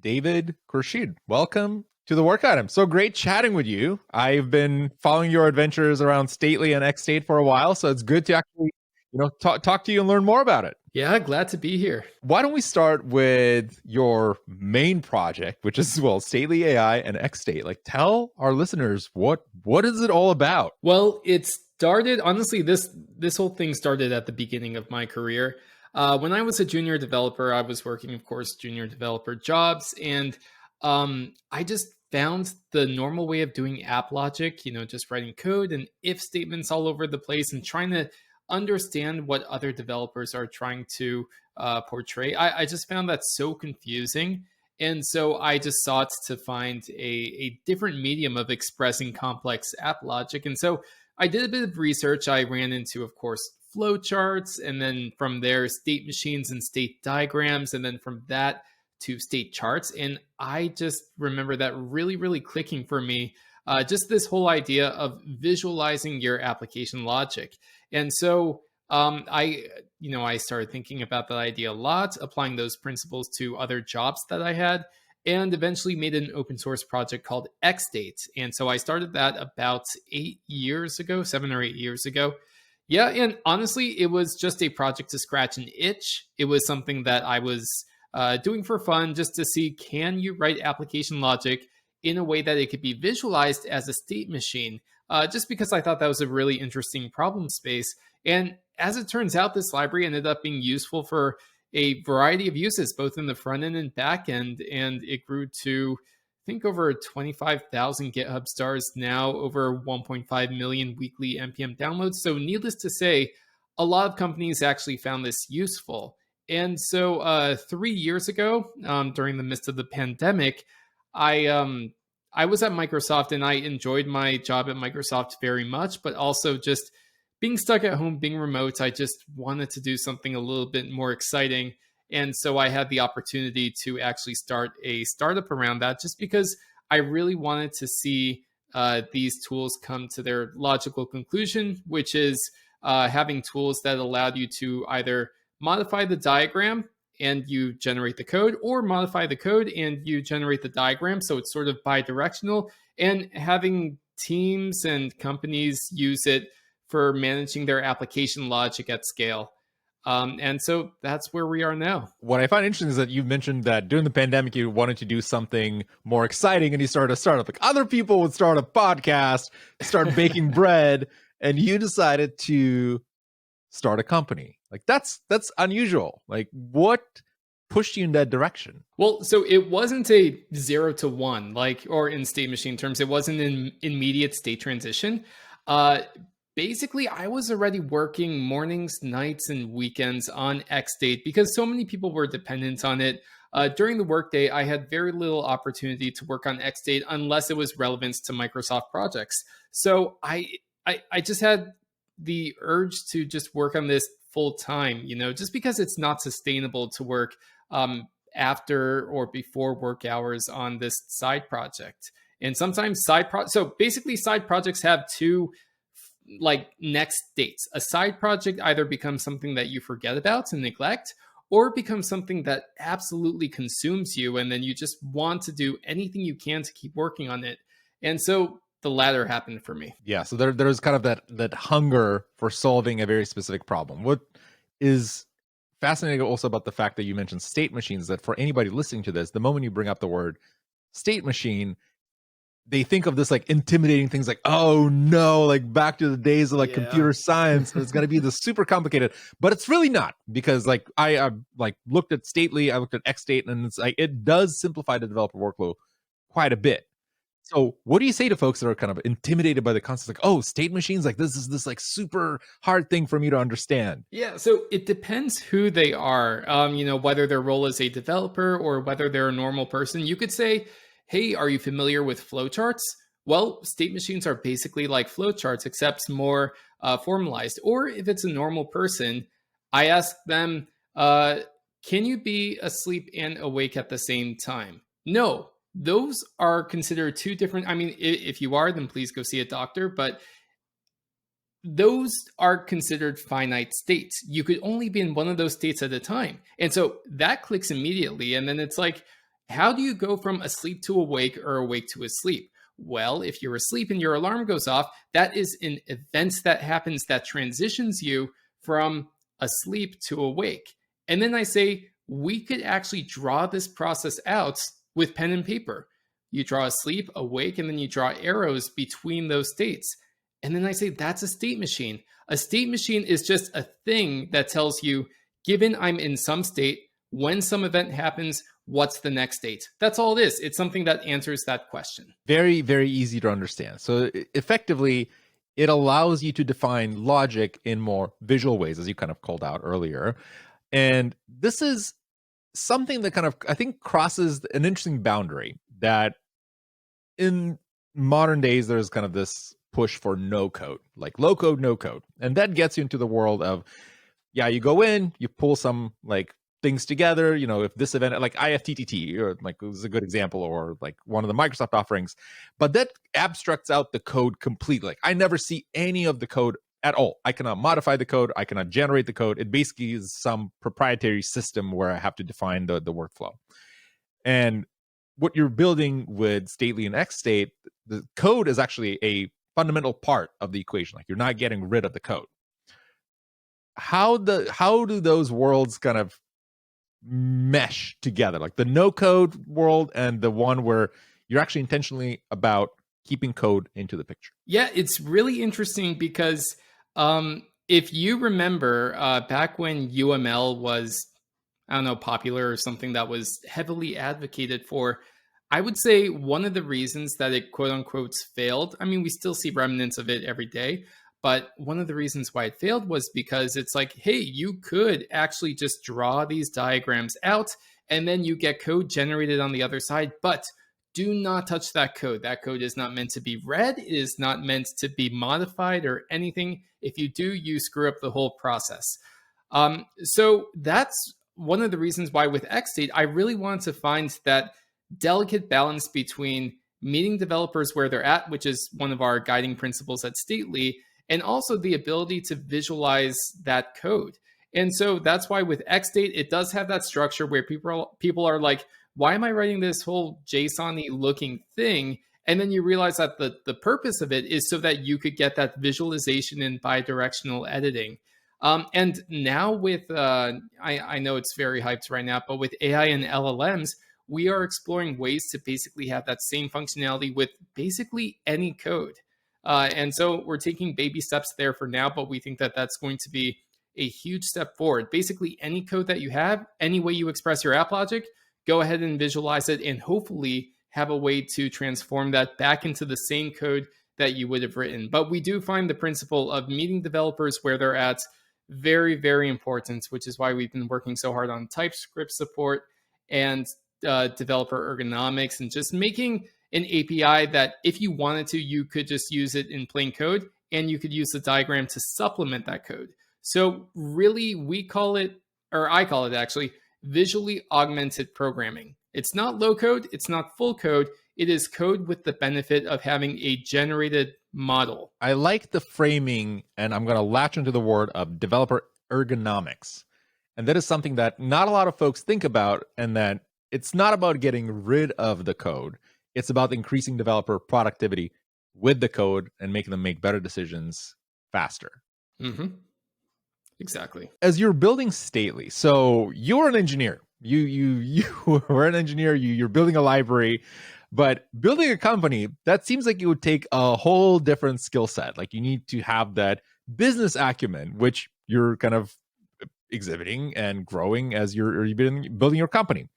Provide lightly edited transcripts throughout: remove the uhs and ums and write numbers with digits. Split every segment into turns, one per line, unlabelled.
David Khourshid. Welcome to the workout. I'm so great chatting with you. I've been following your adventures around Stately and Xate for a while, so it's good to actually, talk to you and learn more about it.
Yeah, glad to be here.
Why don't we start with your main project, which is, Stately AI and Xate. Like, tell our listeners what is it all about?
Well, it started, honestly, this whole thing started at the beginning of my career. When I was a junior developer, I was working, of course, junior developer jobs, and I just found the normal way of doing app logic, just writing code and if statements all over the place and trying to understand what other developers are trying to portray. I just found that so confusing. And so I just sought to find a different medium of expressing complex app logic. And so I did a bit of research. I ran into, of course, flowcharts, and then from there, state machines and state diagrams, and then from that to state charts. And I just remember that really, really clicking for me. Just this whole idea of visualizing your application logic. And so I started thinking about that idea a lot, applying those principles to other jobs that I had, and eventually made an open source project called Xate. And so I started that about 7 or 8 years ago. Yeah, and honestly, it was just a project to scratch an itch. It was something that I was doing for fun, just to see, can you write application logic in a way that it could be visualized as a state machine, just because I thought that was a really interesting problem space. And as it turns out, this library ended up being useful for a variety of uses, both in the front end and back end. And it grew to, I think, over 25,000 GitHub stars now, over 1.5 million weekly NPM downloads. So needless to say, a lot of companies actually found this useful. And so 3 years ago, during the midst of the pandemic, I was at Microsoft and I enjoyed my job at Microsoft very much, but also just being stuck at home, being remote, I just wanted to do something a little bit more exciting. And so I had the opportunity to actually start a startup around that, just because I really wanted to see these tools come to their logical conclusion, which is having tools that allowed you to either modify the diagram and you generate the code, or modify the code and you generate the diagram. So it's sort of bi-directional, and having teams and companies use it for managing their application logic at scale. And so that's where we are now.
What I find interesting is that you mentioned that during the pandemic, you wanted to do something more exciting and you started a startup. Like, other people would start a podcast, start baking bread, and you decided to start a company. Like, that's unusual. Like, what pushed you in that direction?
Well, so it wasn't a 0 to 1, or in state machine terms, it wasn't an immediate state transition. Basically, I was already working mornings, nights, and weekends on Xate because so many people were dependent on it. During the workday, I had very little opportunity to work on Xate unless it was relevant to Microsoft projects. So I just had the urge to just work on this full time, just because it's not sustainable to work after or before work hours on this side project. And sometimes so basically side projects have two next dates. A side project either becomes something that you forget about and neglect, or becomes something that absolutely consumes you, and then you just want to do anything you can to keep working on it. And so the latter happened for me.
Yeah, so there's kind of that hunger for solving a very specific problem. What is fascinating also about the fact that you mentioned state machines, that for anybody listening to this, the moment you bring up the word state machine, they think of this intimidating things like, oh no, back to the days of computer science. It's going to be this super complicated, but it's really not, because I looked at Stately, I looked at Xate, and it's it does simplify the developer workflow quite a bit. So what do you say to folks that are kind of intimidated by the concept, oh, state machines, this is this super hard thing for me to understand?
Yeah, so it depends who they are, whether their role is a developer or whether they're a normal person. You could say, hey, are you familiar with flowcharts? Well, state machines are basically like flowcharts, except more formalized. Or if it's a normal person, I ask them, can you be asleep and awake at the same time? No. Those are considered two different. I mean, if you are, then please go see a doctor. But those are considered finite states. You could only be in one of those states at a time. And so that clicks immediately. And then it's How do you go from asleep to awake or awake to asleep? Well, if you're asleep and your alarm goes off, that is an event that happens that transitions you from asleep to awake. And then I say, we could actually draw this process out with pen and paper. You draw asleep, awake, and then you draw arrows between those states. And then I say, that's a state machine. A state machine is just a thing that tells you, given I'm in some state, when some event happens, what's the next state? That's all it is. It's something that answers that question.
Very, very easy to understand. So effectively, it allows you to define logic in more visual ways, as you kind of called out earlier. And this is something that kind of, I think, crosses an interesting boundary that in modern days, there's kind of this push for no code, like low code, no code. And that gets you into the world of, yeah, you go in, you pull some like things together, if this event, like IFTTT, or like was a good example, or like one of the Microsoft offerings, but that abstracts out the code completely. Like I never see any of the code at all. I cannot modify the code. I cannot generate the code. It basically is some proprietary system where I have to define the workflow. And what you're building with Stately and Xate, the code is actually a fundamental part of the equation. Like you're not getting rid of the code. How do those worlds kind of mesh together, like the no code world and the one where you're actually intentionally about keeping code into the picture?
Yeah, it's really interesting because if you remember back when UML was, I don't know, popular or something that was heavily advocated for, I would say one of the reasons that it quote unquote failed, I mean, we still see remnants of it every day, but one of the reasons why it failed was because it's like, hey, you could actually just draw these diagrams out and then you get code generated on the other side, but do not touch that code. That code is not meant to be read. It is not meant to be modified or anything. If you do, you screw up the whole process. So that's one of the reasons why with Xate, I really wanted to find that delicate balance between meeting developers where they're at, which is one of our guiding principles at Stately, and also the ability to visualize that code. And so that's why with Xate, it does have that structure where people are like, why am I writing this whole JSON-y looking thing? And then you realize that the purpose of it is so that you could get that visualization in bidirectional editing. And now with, I know it's very hyped right now, but with AI and LLMs, we are exploring ways to basically have that same functionality with basically any code. And so we're taking baby steps there for now, but we think that that's going to be a huge step forward. Basically, any code that you have, any way you express your app logic, go ahead and visualize it and hopefully have a way to transform that back into the same code that you would have written. But we do find the principle of meeting developers where they're at very, very important, which is why we've been working so hard on TypeScript support and developer ergonomics and just making an API that if you wanted to, you could just use it in plain code and you could use the diagram to supplement that code. So really, we call it, or I call it actually, visually augmented programming. It's not low code, it's not full code, it is code with the benefit of having a generated model.
I like the framing, and I'm going to latch into the word of developer ergonomics. And that is something that not a lot of folks think about, and that it's not about getting rid of the code. It's about increasing developer productivity with the code and making them make better decisions faster.
Mm-hmm. Exactly.
As you're building Stately, so you're an engineer. You were an engineer. You're building a library, but building a company, that seems like it would take a whole different skill set. Like you need to have that business acumen, which you're kind of exhibiting and growing as you're building your company.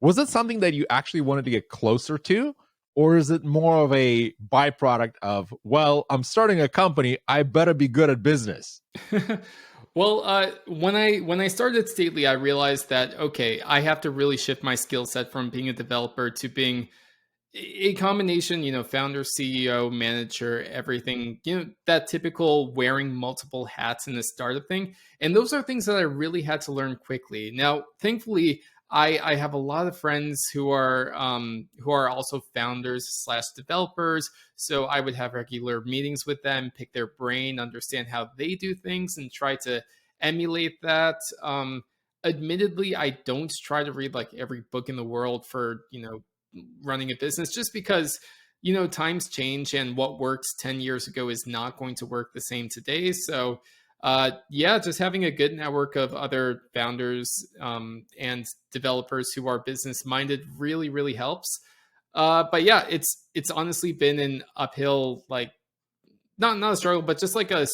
Was it something that you actually wanted to get closer to? Or is it more of a byproduct of, well, I'm starting a company, I better be good at business?
Well, when I started Stately, I realized that, okay, I have to really shift my skill set from being a developer to being a combination, founder, CEO, manager, everything, that typical wearing multiple hats in a startup thing. And those are things that I really had to learn quickly. Now, thankfully, I have a lot of friends who are also founders / developers. So I would have regular meetings with them, pick their brain, understand how they do things, and try to emulate that. Admittedly, I don't try to read like every book in the world for, running a business, just because, times change, and what works 10 years ago is not going to work the same today. So, yeah, just having a good network of other founders, and developers who are business minded really, really helps. But yeah, it's honestly been an uphill, like, not a struggle, but just like a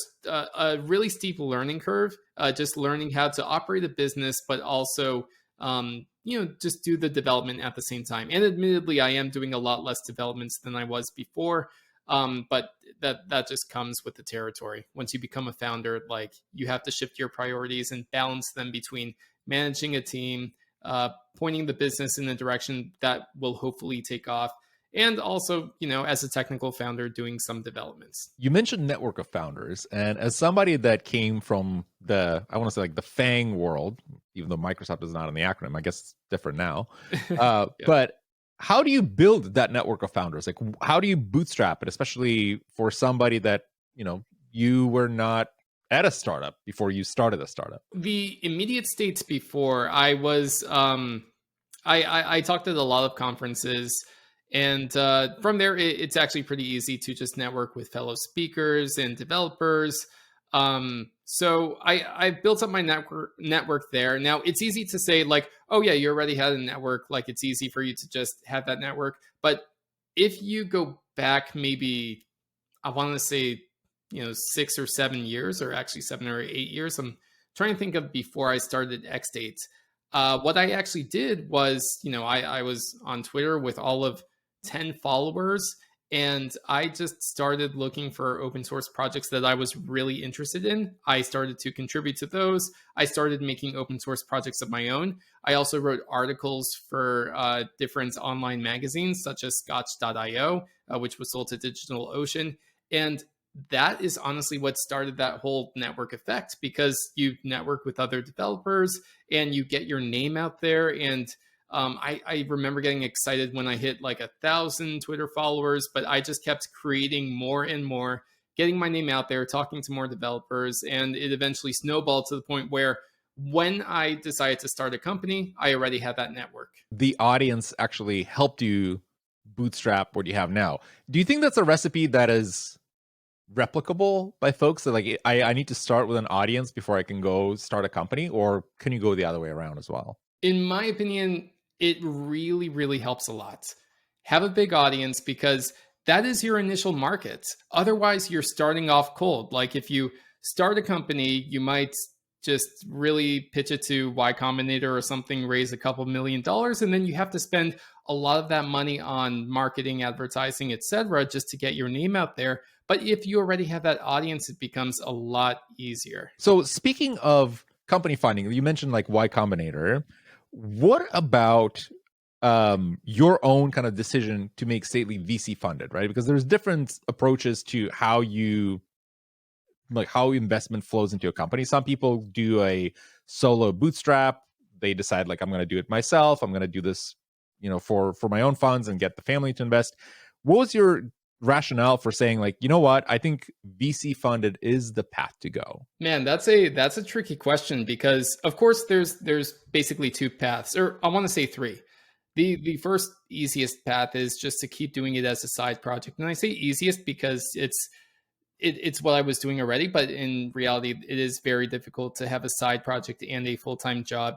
really steep learning curve. Just learning how to operate a business, but also, just do the development at the same time. And admittedly, I am doing a lot less developments than I was before. But that just comes with the territory. Once you become a founder, like, you have to shift your priorities and balance them between managing a team, pointing the business in a direction that will hopefully take off, and also, as a technical founder, doing some developments.
You mentioned network of founders, and as somebody that came from I want to say like the FANG world, even though Microsoft is not in the acronym, I guess it's different now.
Yeah.
But how do you build that network of founders? Like, how do you bootstrap it, especially for somebody that you were not at a startup before you started a startup?
The immediate states before, I was, I talked at a lot of conferences, and from there, it's actually pretty easy to just network with fellow speakers and developers. So I've built up my network there. Now, it's easy to say, like, oh yeah, you already had a network. Like, it's easy for you to just have that network. But if you go back, maybe, I want to say, 6 or 7 years, or actually 7 or 8 years. I'm trying to think of before I started Xate. What I actually did was, I was on Twitter with all of 10 followers, and I just started looking for open source projects that I was really interested in. I started to contribute to those. I started making open source projects of my own. I also wrote articles for different online magazines, such as Scotch.io, which was sold to DigitalOcean. And that is honestly what started that whole network effect, because you network with other developers and you get your name out there. And I remember getting excited when I hit like 1,000 Twitter followers, but I just kept creating more and more, getting my name out there, talking to more developers, and it eventually snowballed to the point where, when I decided to start a company, I already had that network.
The audience actually helped you bootstrap what you have now. Do you think that's a recipe that is replicable by folks that, like, I need to start with an audience before I can go start a company, or can you go the other way around as well?
In my opinion, it really, really helps a lot. Have a big audience, because that is your initial market. Otherwise, you're starting off cold. Like, if you start a company, you might just really pitch it to Y Combinator or something, raise a couple $1 million, and then you have to spend a lot of that money on marketing, advertising, etc., just to get your name out there. But if you already have that audience, it becomes a lot easier.
So speaking of company funding, you mentioned like Y Combinator. What about your own kind of decision to make Stately VC funded, right? Because there's different approaches to how investment flows into a company. Some people do a solo bootstrap. They decide, like, I'm going to do it myself. I'm going to do this, for my own funds and get the family to invest. What was your rationale for saying, like, you know what, I think VC funded is the path to go?
Man, that's a tricky question, because of course there's basically two paths, or I want to say three. The first easiest path is just to keep doing it as a side project. And I say easiest because it's what I was doing already, but in reality, it is very difficult to have a side project and a full-time job,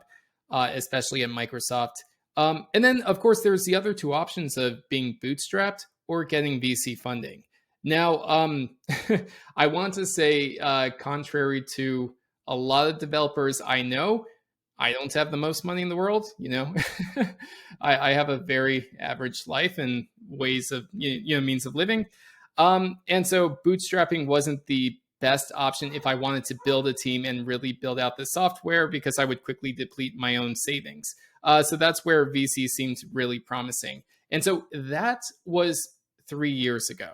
especially at Microsoft. And then, of course, there's the other two options of being bootstrapped or getting VC funding. Now, I want to say, contrary to a lot of developers I know, I don't have the most money in the world. I have a very average life and ways of, means of living. And so bootstrapping wasn't the best option if I wanted to build a team and really build out the software, because I would quickly deplete my own savings. So that's where VC seemed really promising. And so that was 3 years ago.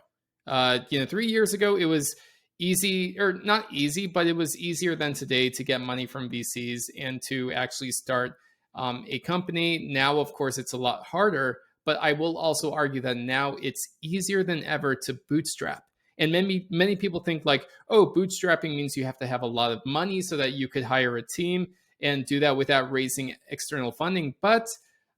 3 years ago, it was easy, or not easy, but it was easier than today to get money from VCs and to actually start a company. Now, of course, it's a lot harder, but I will also argue that now it's easier than ever to bootstrap. And many people think, like, oh, bootstrapping means you have to have a lot of money so that you could hire a team. and do that without raising external funding. But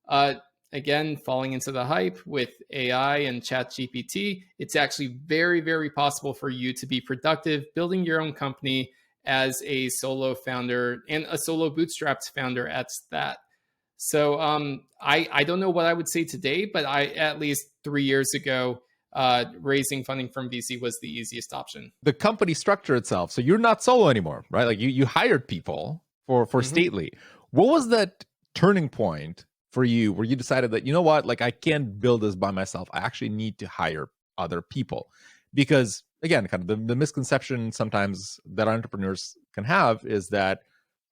uh, again, falling into the hype with AI and Chat GPT, it's actually very, very possible for you to be productive building your own company as a solo founder and a solo bootstrapped founder at that. So I don't know what I would say today, but I at least 3 years ago, raising funding from VC was the easiest option.
The company structure itself. So you're not solo anymore, right? Like you hired people for
Mm-hmm.
Stately. What was that turning point for you where you decided that, you know what, like I can't build this by myself. I actually need to hire other people? Because again, kind of the misconception sometimes that entrepreneurs can have is that,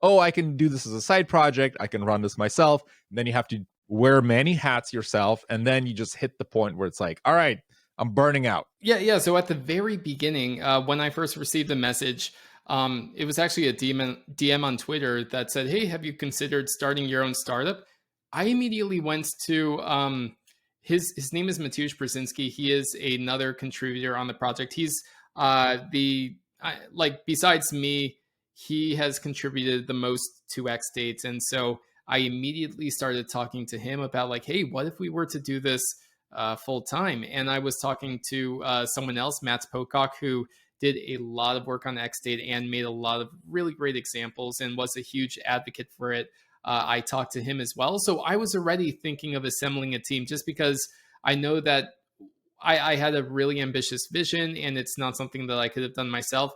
oh, I can do this as a side project. I can run this myself. And then you have to wear many hats yourself. And then you just hit the point where it's like, all right, I'm burning out.
Yeah. So at the very beginning, when I first received the message, it was actually a DM on Twitter that said, "Hey, have you considered starting your own startup?" I immediately went to his name is Mateusz Brzezinski. He is another contributor on the project. He's like besides me, he has contributed the most to Xate, and so I immediately started talking to him about like, hey, what if we were to do this full time? And I was talking to someone else, Matt Pocock, who did a lot of work on Xate and made a lot of really great examples and was a huge advocate for it. I talked to him as well. So I was already thinking of assembling a team just because I know that I had a really ambitious vision and it's not something that I could have done myself.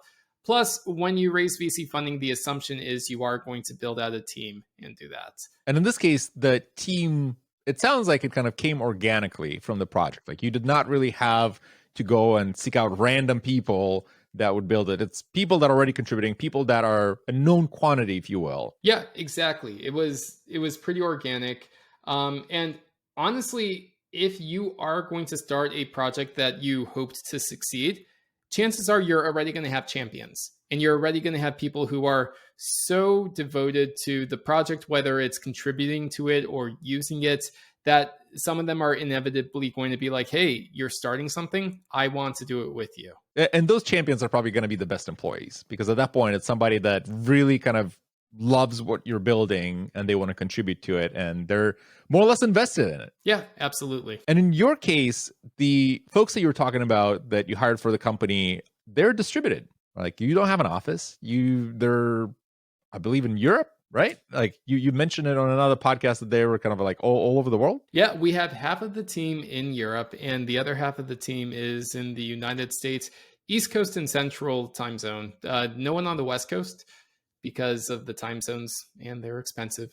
Plus, when you raise VC funding, the assumption is you are going to build out a team and do that.
And in this case, the team, it sounds like it kind of came organically from the project. Like you did not really have to go and seek out random people that would build it. It's people that are already contributing, people that are a known quantity, if you will.
Yeah, exactly. It was pretty organic. And honestly, if you are going to start a project that you hoped to succeed, chances are you're already going to have champions and you're already going to have people who are so devoted to the project, whether it's contributing to it or using it, that some of them are inevitably going to be like, hey, you're starting something. I want to do it with you.
And those champions are probably going to be the best employees, because at that point, it's somebody that really kind of loves what you're building and they want to contribute to it and they're more or less invested in it.
Yeah, absolutely.
And in your case, the folks that you were talking about that you hired for the company, they're distributed. Like you don't have an office. They're, I believe, in Europe, right? Like you mentioned it on another podcast that they were kind of like all over the world.
Yeah, we have half of the team in Europe and the other half of the team is in the United States, East Coast and Central time zone. No one on the West Coast because of the time zones and they're expensive.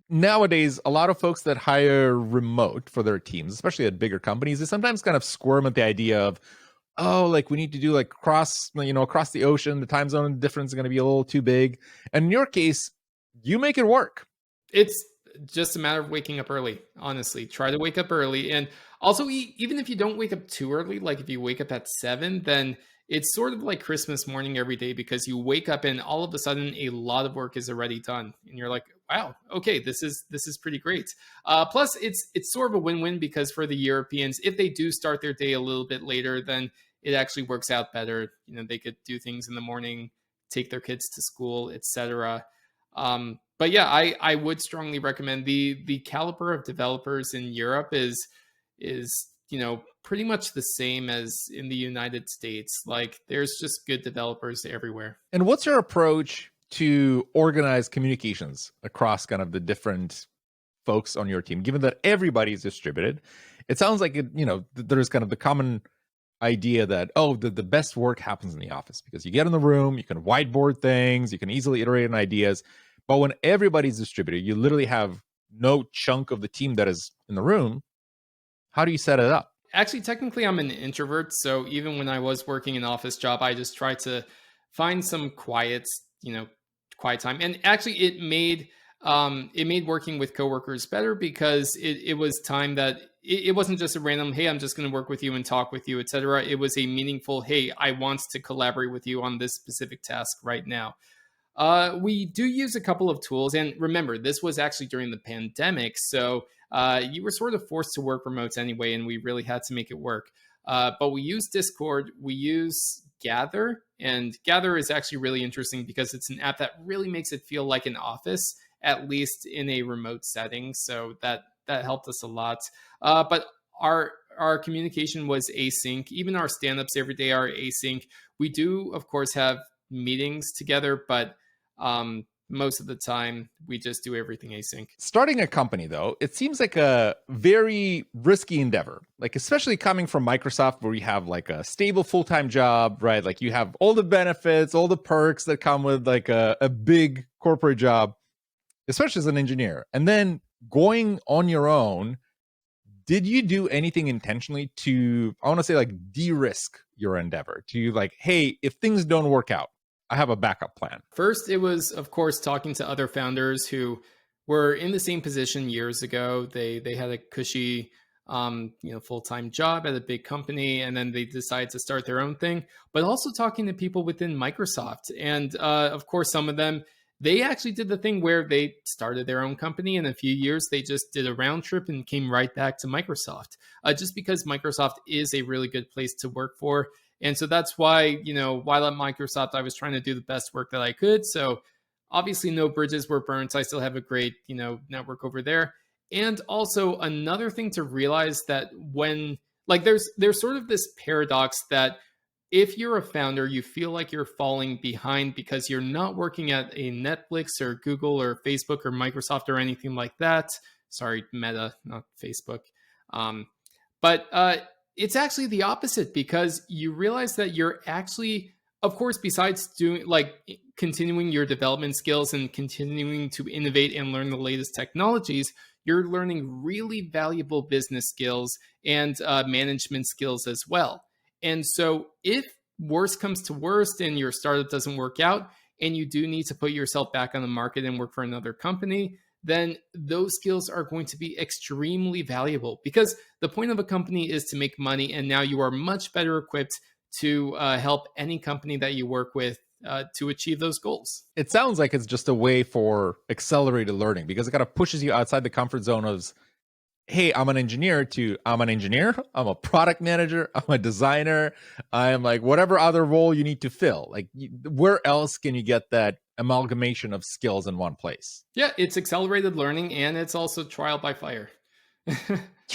Nowadays, a lot of folks that hire remote for their teams, especially at bigger companies, they sometimes kind of squirm at the idea of, oh, like we need to do like across the ocean, the time zone difference is going to be a little too big. And in your case, you make it work.
It's just a matter of waking up early, honestly. Try to wake up early. And also, even if you don't wake up too early, like if you wake up at 7, then it's sort of like Christmas morning every day because you wake up and all of a sudden a lot of work is already done. And you're like, wow, okay, this is pretty great. Plus, it's sort of a win-win because for the Europeans, if they do start their day a little bit later, then it actually works out better. You know, they could do things in the morning, take their kids to school, etc. But yeah, I would strongly recommend the caliber of developers in Europe is pretty much the same as in the United States. Like there's just good developers everywhere.
And what's your approach to organize communications across kind of the different folks on your team, given that everybody is distributed? It sounds like there's kind of the common idea that, the best work happens in the office because you get in the room, you can whiteboard things, you can easily iterate on ideas. But when everybody's distributed, you literally have no chunk of the team that is in the room. How do you set it up?
Actually, technically, I'm an introvert. So even when I was working an office job, I just tried to find some quiet time. And actually, it made working with coworkers better because it was time that it wasn't just a random, hey, I'm just going to work with you and talk with you, etc. It was a meaningful, hey, I want to collaborate with you on this specific task right now. We do use a couple of tools. And remember, this was actually during the pandemic. So you were sort of forced to work remote anyway, and we really had to make it work. But we use Discord, we use Gather, and Gather is actually really interesting because it's an app that really makes it feel like an office, at least in a remote setting. So that helped us a lot. But our communication was async. Even our stand-ups every day are async. We do, of course, have meetings together, but most of the time we just do everything async.
Starting a company, though, it seems like a very risky endeavor, like especially coming from Microsoft, where you have like a stable full-time job, right? Like you have all the benefits, all the perks that come with like a big corporate job, especially as an engineer. And then going on your own, did you do anything intentionally to, I want to say, like de-risk your endeavor, to like, hey, if things don't work out, I have a backup plan?
First, it was, of course, talking to other founders who were in the same position years ago. They had a cushy, full-time job at a big company, and then they decided to start their own thing. But also talking to people within Microsoft, and of course, some of them, they actually did the thing where they started their own company. In a few years, they just did a round trip and came right back to Microsoft, just because Microsoft is a really good place to work for. And so that's why, while at Microsoft, I was trying to do the best work that I could. So obviously no bridges were burnt. I still have a great, network over there. And also another thing to realize, that when like there's sort of this paradox that if you're a founder, you feel like you're falling behind because you're not working at a Netflix or Google or Facebook or Microsoft or anything like that. Sorry, Meta, not Facebook. But it's actually the opposite, because you realize that you're actually, of course, besides doing like continuing your development skills and continuing to innovate and learn the latest technologies, you're learning really valuable business skills and management skills as well. And so if worst comes to worst and your startup doesn't work out and you do need to put yourself back on the market and work for another company, then those skills are going to be extremely valuable, because the point of a company is to make money. And now you are much better equipped to help any company that you work with to achieve those goals.
It sounds like it's just a way for accelerated learning, because it kind of pushes you outside the comfort zone of, hey, I'm an engineer, to I'm an engineer, I'm a product manager, I'm a designer, I'm like whatever other role you need to fill. Like, where else can you get that amalgamation of skills in one place?
Yeah, it's accelerated learning, and it's also trial by fire.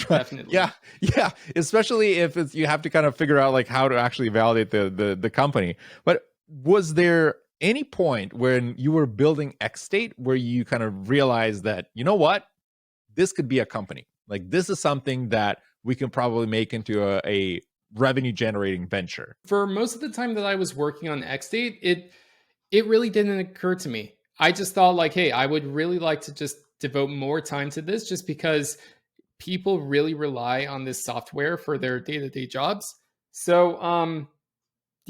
Definitely.
Yeah. Especially if it's, you have to kind of figure out like how to actually validate the company. But was there any point when you were building Xate where you kind of realized that, you know what, this could be a company? Like, this is something that we can probably make into a revenue generating venture?
For most of the time that I was working on Xate, it really didn't occur to me. I just thought like, hey, I would really like to just devote more time to this, just because people really rely on this software for their day-to-day jobs. So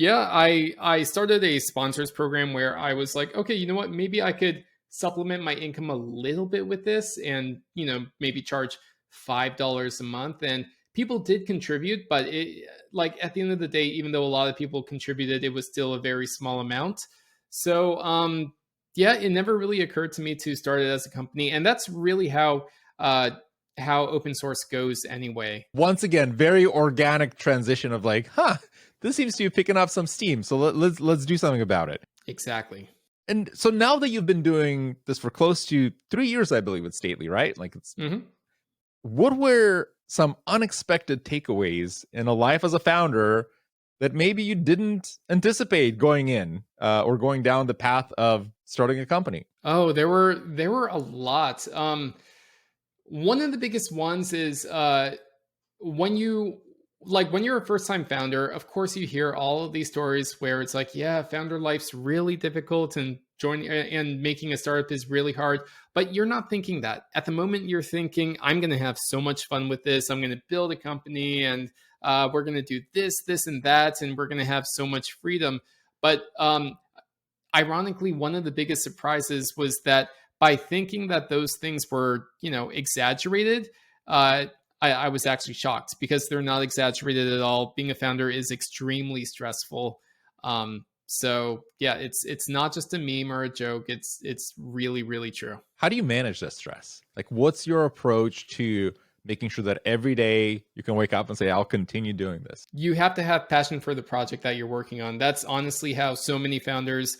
I started a sponsors program where I was like, okay, you know what, maybe I could supplement my income a little bit with this, and maybe charge $5 a month. And people did contribute, but it, like, at the end of the day, even though a lot of people contributed, it was still a very small amount. So it never really occurred to me to start it as a company. And that's really how open source goes anyway.
Once again, very organic transition of like, this seems to be picking up some steam, so let's do something about it.
Exactly.
And so now that you've been doing this for close to 3 years, I believe, with Stately, right? Like, it's what were some unexpected takeaways in a life as a founder that maybe you didn't anticipate going in or going down the path of starting a company?
Oh, there were a lot. One of the biggest ones is when you're a first time founder, of course you hear all of these stories where it's like, yeah, founder life's really difficult and joining and making a startup is really hard. But you're not thinking that. At the moment, you're thinking, I'm going to have so much fun with this. I'm going to build a company, and we're going to do this, and that, and we're going to have so much freedom. But ironically, one of the biggest surprises was that by thinking that those things were, exaggerated, I was actually shocked, because they're not exaggerated at all. Being a founder is extremely stressful. So yeah, it's not just a meme or a joke. It's really, really true.
How do you manage that stress? Like, what's your approach to making sure that every day you can wake up and say, I'll continue doing this?
You have to have passion for the project that you're working on. That's honestly how so many founders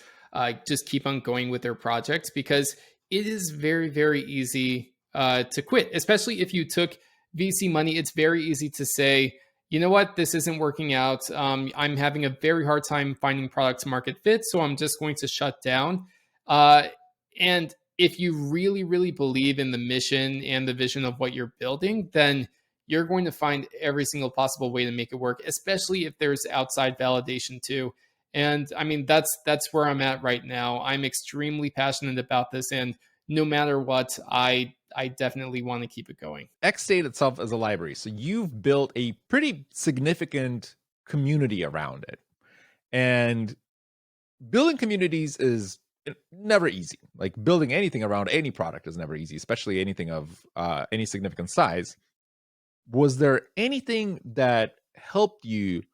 just keep on going with their projects, because it is very, very easy to quit, especially if you took VC money. It's very easy to say, you know what, this isn't working out. I'm having a very hard time finding product market fit, so I'm just going to shut down. And if you really, really believe in the mission and the vision of what you're building, then you're going to find every single possible way to make it work, especially if there's outside validation too. And I mean, that's where I'm at right now. I'm extremely passionate about this, and no matter what, I definitely want to keep it going.
Xate itself is a library, so you've built a pretty significant community around it. And building communities is never easy. Like, building anything around any product is never easy, especially anything of any significant size. Was there anything that helped you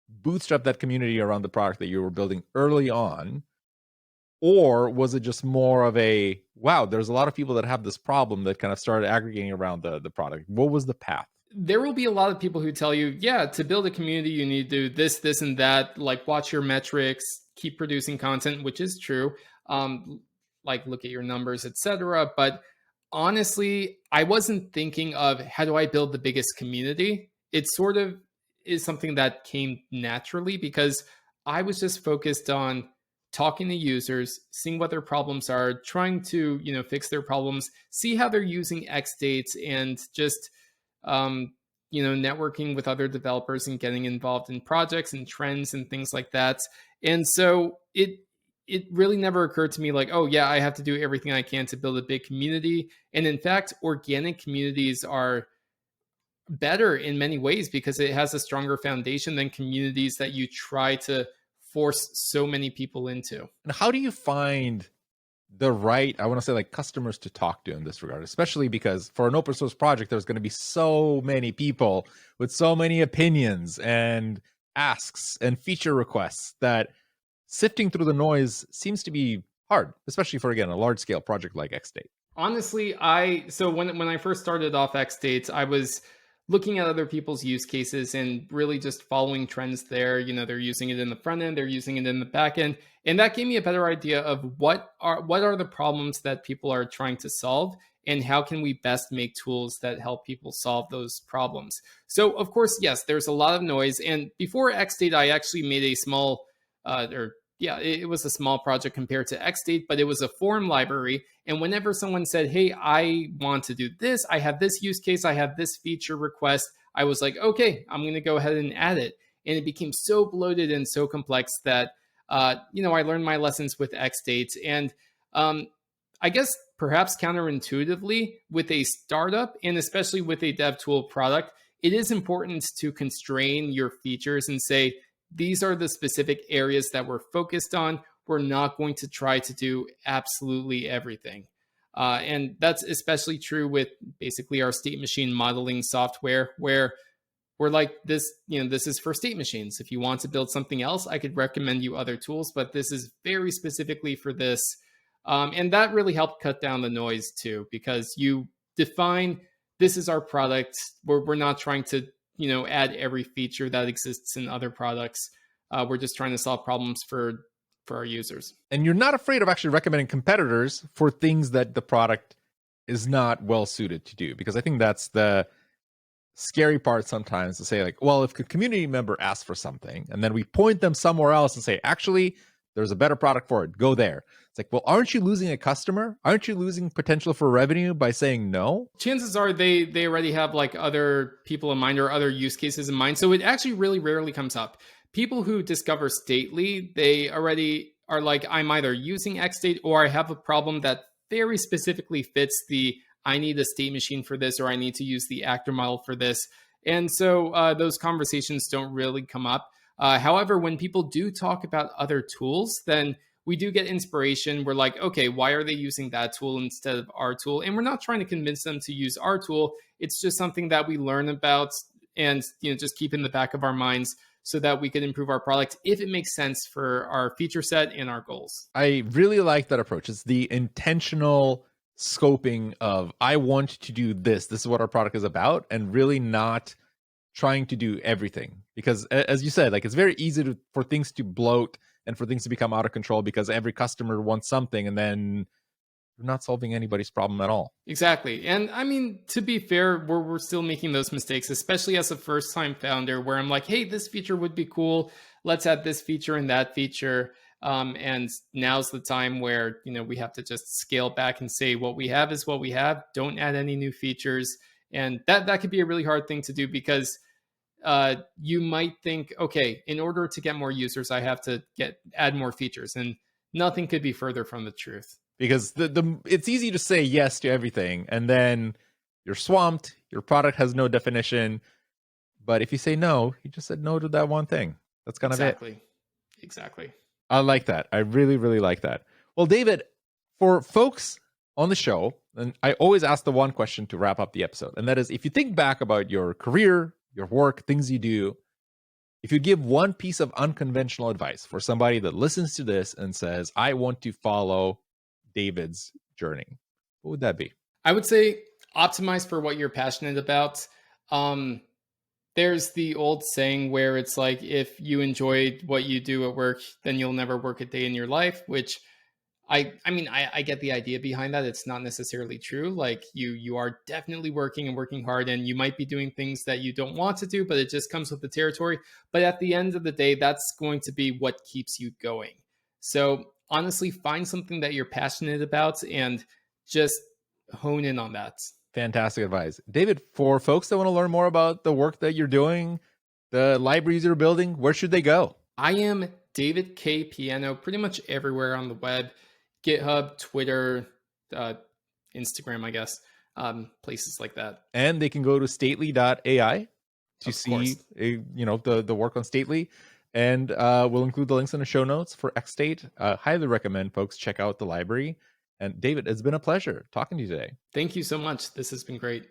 bootstrap that community around the product that you were building early on? Or was it just more of a, wow, there's a lot of people that have this problem that kind of started aggregating around the product? What was the path?
There will be a lot of people who tell you, yeah, to build a community, you need to do this, this, and that. Like, watch your metrics, keep producing content, which is true. Like, look at your numbers, etc. But honestly, I wasn't thinking of how do I build the biggest community. It sort of is something that came naturally, because I was just focused on talking to users, seeing what their problems are, trying to, fix their problems, see how they're using Xdate, and just um, networking with other developers and getting involved in projects and trends and things like that. And so it really never occurred to me like, oh yeah, I have to do everything I can to build a big community. And in fact, organic communities are better in many ways because it has a stronger foundation than communities that you try to force so many people into.
And how do you find the right, I want to say, like, customers to talk to in this regard, especially because for an open source project, there's going to be so many people with so many opinions and asks and feature requests that sifting through the noise seems to be hard, especially for, again, a large scale project like Xstate.
Honestly, so when I first started off Xdate, I was looking at other people's use cases and really just following trends there. They're using it in the front end, they're using it in the back end, and that gave me a better idea of what are the problems that people are trying to solve, and how can we best make tools that help people solve those problems. So of course, yes, there's a lot of noise, and before Xdate, I actually made a small it was a small project compared to Xdate, but it was a form library. And whenever someone said, hey, I want to do this, I have this use case, I have this feature request, I was like, okay, I'm going to go ahead and add it. And it became so bloated and so complex that, I learned my lessons with Xdate. And I guess perhaps counterintuitively, with a startup and especially with a dev tool product, it is important to constrain your features and say, these are the specific areas that we're focused on. We're not going to try to do absolutely everything. And that's especially true with basically our state machine modeling software, where we're like, this is for state machines. If you want to build something else, I could recommend you other tools, but this is very specifically for this. And that really helped cut down the noise too, because you define, this is our product. We're not trying to add every feature that exists in other products. We're just trying to solve problems for our users.
And you're not afraid of actually recommending competitors for things that the product is not well suited to do, because I think that's the scary part sometimes, to say like, well, if a community member asks for something and then we point them somewhere else and say, actually, there's a better product for it, go there. It's like, well, aren't you losing a customer? Aren't you losing potential for revenue by saying no?
Chances are they already have like other people in mind or other use cases in mind. So it actually really rarely comes up. People who discover Stately, they already are like, I'm either using Xstate or I have a problem that very specifically fits the, I need a state machine for this, or I need to use the actor model for this. And so those conversations don't really come up. However, when people do talk about other tools, then we do get inspiration. We're like, okay, why are they using that tool instead of our tool? And we're not trying to convince them to use our tool. It's just something that we learn about and just keep in the back of our minds. so that we could improve our product if it makes sense for our feature set and our goals.
I really like that approach. It's the intentional scoping of, I want to do this. This is what our product is about, and really not trying to do everything. Because as you said, like, it's very easy for things to bloat and for things to become out of control because every customer wants something, and then you're not solving anybody's problem at all.
Exactly. And I mean, to be fair, we're still making those mistakes, especially as a first time founder, where I'm like, hey, this feature would be cool. Let's add this feature and that feature. And now's the time where, we have to just scale back and say what we have is what we have. Don't add any new features. And that could be a really hard thing to do, because you might think, okay, in order to get more users, I have to add more features. And nothing could be further from the truth.
Because it's easy to say yes to everything, and then you're swamped, your product has no definition. But if you say no, you just said no to that one thing. That's kind of it.
Exactly.
I like that. I really, really like that. Well, David, for folks on the show, and I always ask the one question to wrap up the episode, and that is, if you think back about your career, your work, things you do, if you give one piece of unconventional advice for somebody that listens to this and says, I want to follow David's journey, what would that be?
I would say optimize for what you're passionate about. There's the old saying where it's like, if you enjoy what you do at work, then you'll never work a day in your life, which I mean, I get the idea behind that. It's not necessarily true. Like, you are definitely working and working hard, and you might be doing things that you don't want to do, but it just comes with the territory. But at the end of the day, that's going to be what keeps you going. So honestly, find something that you're passionate about and just hone in on that.
Fantastic advice. David, for folks that want to learn more about the work that you're doing, the libraries you're building, where should they go?
I am David K. Piano pretty much everywhere on the web. GitHub, Twitter, Instagram, I guess, places like that.
And they can go to stately.ai to see the work on Stately. And we'll include the links in the show notes for Xate. Highly recommend folks check out the library. And David, it's been a pleasure talking to you today.
Thank you so much. This has been great.